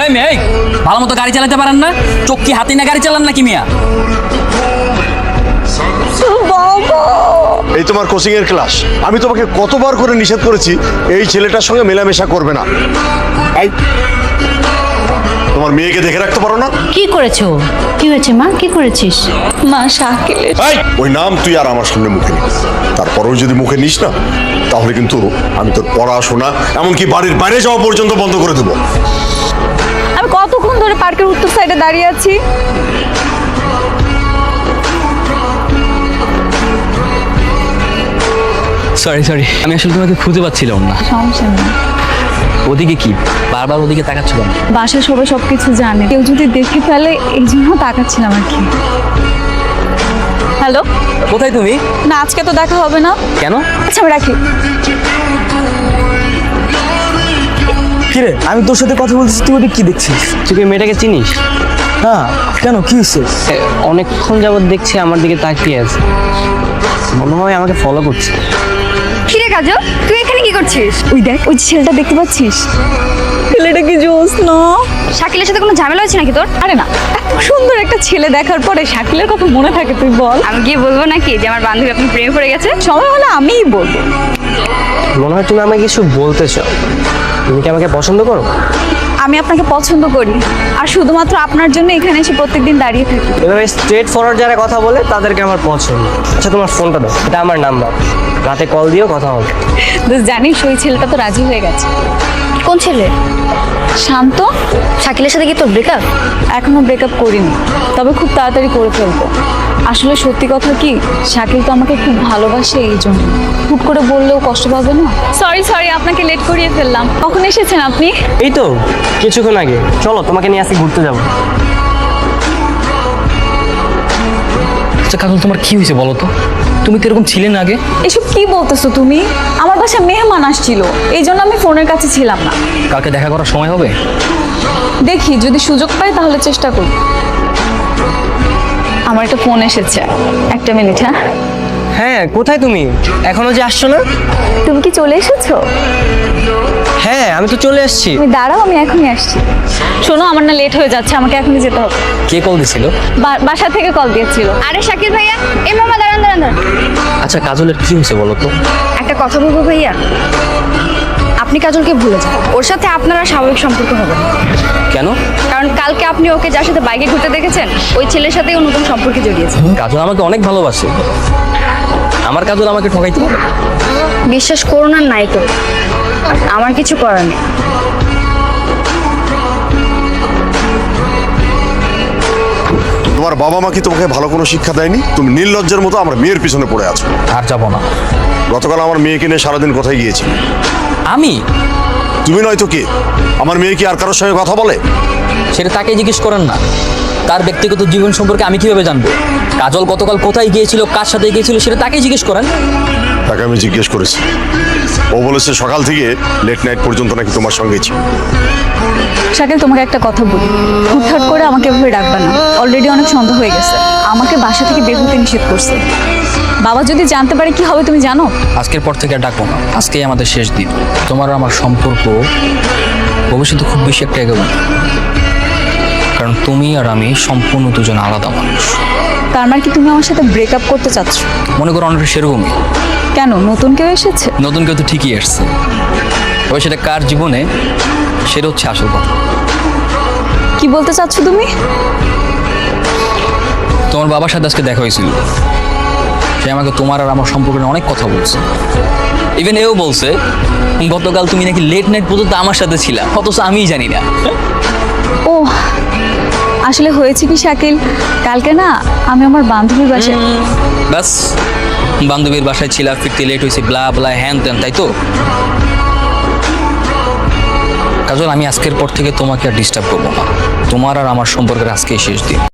এই মেয়ে, ভালো মতো গাড়ি চালাতে পারেন না? চোখ কি হাতে না গাড়ি চালান নাকি মিয়া? এই তোমার কোচিং এর ক্লাস। আমি তোমাকে কতবার করে নিষেধ করেছি এই ছেলেটার সঙ্গে মেলামেশা করবে না। এই তোমার মেয়েকে দেখে রাখতে পারো না? কি করেছো? কি হয়েছে মা? কি করেছিস? মা শাকিলের এই ওই নাম তুই আর আমার সামনে মুখে নিস। তারপরেও যদি মুখে নিস না তাহলে কিন্তু আমি তোর পড়াশোনা এমনকি বাড়ির বাইরে যাওয়া পর্যন্ত বন্ধ করে দেবো। আমি কতক্ষণ ধরে পার্কের উত্তর সাইডে দাঁড়িয়ে আছি। সরি, আমি আসলে তোমাকে খুঁজে পাচ্ছিলাম না। সমস্যা নেই, ওদিকে কি বারবার ওদিকে তাকাচ্ছিল না? বাসায় সবাই সবকিছু জানে, কেউ যদি দেখে ফেলে এই জন্য তাকাচ্ছিলাম আর কি। হ্যালো, কোথায় তুমি? না আজকে তো দেখা হবে না। কেন? আচ্ছা আমি রাখি। কিরে, আমি তোর সাথে কথা বলতেছি, তুই ওদিকে কি দেখছিস? তুই কি মেয়েটাকে চিনিস? না, কেন, কি হয়েছে? অনেকক্ষণ যাবত দেখছি আমার দিকে তাকিয়ে আছে, মনে হয় আমাকে ফলো করছে। কিরে কাজল, তুই এখানে কি করছিস? ওই দেখ, ওই যে ছেলেটা দেখতে পাচ্ছিস? ছেলেটা কি জোস না? শাকিলের সাথে কোনো ঝামেলা হয়েছে নাকি তোর? আরে না, এত সুন্দর একটা ছেলে দেখার পরে শাকিলের কথা মনে থাকে তুই বল? আমি গিয়ে বলবো নাকি যে আমার বান্ধবী আপনি প্রেমে পড়ে গেছে? সময় হলে আমিই বলবো। মনে হয় তুমি আমাকে কিছু বলতে চাও। তুমি কি আমাকে পছন্দ করো? আমি আপনাকে পছন্দ করি, আর শুধুমাত্র আপনার জন্য এখানে এসে প্রত্যেকদিন দাঁড়িয়ে থাকি। এভাবে স্ট্রেট ফরওয়ার্ড যারা কথা বলে তাদেরকে আমার পছন্দ। আচ্ছা তোমার ফোনটা দাও, এটা আমার নাম্বার, রাতে কল দিও, কথা হবে। জানিস ওই ছেলেটা তো রাজি হয়ে গেছে। কোন ছেলে? শান্ত। শাকিলের সাথে কি তোর ব্রেকআপ? এখনো ব্রেকআপ করিনি, তবে খুব তাড়াতাড়ি করে ফেলবো। আসলে সত্যি কথা কি, শাকিল তো আমাকে খুব ভালোবাসে, এই জন্য হুট করে বললেও কষ্ট পাবে না। সরি আপনাকে লেট করিয়ে ফেললাম। কখন এসেছেন আপনি? এই তো কিছুক্ষণ আগে। চলো তোমাকে নিয়ে আসি, ঘুরতে যাবো। আচ্ছা কাজল, তোমার কি হয়েছে বলো তো? তুমি তো এরকম ছিলে না আগে। এসব কি বলতেছো তুমি? আমার বাসায় মেহমান আসছিল, এই জন্য আমি ফোনের কাছে ছিলাম না। কালকে দেখা করার সময় হবে? দেখি যদি সুযোগ পাই তাহলে চেষ্টা করি। আমার একটা ফোন এসেছে, একটা মিনিট। হ্যাঁ, হ্যাঁ, কোথায় তুমি? এখনো যে আসছো না? তুমি কি চলে এসেছো? হ্যাঁ, আমি তো চলে এসেছি। তুমি দাঁড়াও, আমি এখনই আসছি। শোনো, আমার না লেট হয়ে যাচ্ছে, আমাকে এখনই যেতে হবে। কে কল দিছিল? বাসা থেকে কল দিয়েছিল। আরে শাকিল ভাইয়া, এই মামা দাঁড়ান। আচ্ছা কাজলের কি হয়েছে বলো তো? একটা কথা বলবো ভাইয়া, আপনি কাজলকে ভুলে যান। ওর সাথে আপনারা স্বাভাবিক সম্পর্ক হবে না। কেন? কারণ কালকে আপনি ওকে যার সাথে বাইকে ঘুরতে দেখেছেন, ওই ছেলের সাথেই ও নতুন সম্পর্কে জড়িয়েছে। কাজল আমাকে অনেক ভালোবাসে, আমার কাজল আমাকে ঠকাইতে পারে? বিশ্বাস করুন আর নাই তো, আমার কিছু করার নেই। তোমার বাবা মা কি তোমাকে ভালো কোনো শিক্ষা দেয়নি? তুমি নির্লজ্জের মতো আমার মেয়ের পিছনে পড়ে আছো। আর যাবো না। গতকাল আমার মেয়েকে নিয়ে সারাদিন কোথায় গিয়েছি? আমি? তুমি নয়তো কে? আমার মেয়ে কি আর কারোর সঙ্গে কথা বলে? সেটা তাকে জিজ্ঞেস করেন না। তার ব্যক্তিগত জীবন সম্পর্কে আমি কিভাবে জানবো? কাজল গতকাল কোথায় গিয়েছিল, কার সাথে গিয়েছিল, সেটা তাকেই জিজ্ঞেস করেন। তাকে আমি জিজ্ঞেস করেছি, ও বলেছে সকাল থেকে লেট নাইট পর্যন্ত নাকি তোমার সঙ্গেই ছিল। শাকিল, তোমাকে একটা কথা বলি, হুটহাট করে আমাকে এভাবে ডাকবে না। অলরেডি অনেক সন্দেহ হয়ে গেছে, আমাকে বাসা থেকে বের হতে নিষেধ করছে। বাবা যদি জানতে পারে কি হবে তুমি জানো? আজকের পর থেকে আর ডাকবো না, আজকেই আমাদের শেষ দিন। তোমার আর আমার সম্পর্ক ভবিষ্যতে খুব বেশি একটা এগোবে না, কারণ তুমি আর আমি সম্পূর্ণ দুজন আলাদা মানুষ। তার মানে কি তুমি আমার সাথে ব্রেকআপ করতে চাচ্ছ? মনে করো অনেকটা সেরকমই। কেন, নতুন কেউ এসেছে? নতুন কেউ তো ঠিকই আসছে, তবে সেটা কার জীবনে সেটা হচ্ছে আসল কথা। কি বলতে চাচ্ছ তুমি? তোমার বাবার সাথে আজকে দেখা হয়েছিল, সে আমাকে তোমার আর আমার সম্পর্কে অনেক কথা বলছে। ইভেন এও বলছে গতকাল তুমি নাকি লেট নাইট পর্যন্ত আমার সাথে ছিলা, অথচ আমিই জানি না। ও আসলে হয়েছে কি শাকিল, কালকে না আমি আমার বান্ধবীর বাসায়। ব্যাস, বান্ধবীর বাসায় ছিলা, ফিরতে লেট হয়েছে, ব্লা ব্লা হ্যান ত্যান, তাই তো? কাজল, আমি আজকের পর থেকে তোমাকে আর ডিস্টার্ব করবো না। তোমার আর আমার সম্পর্কের আজকেই শেষ দিন।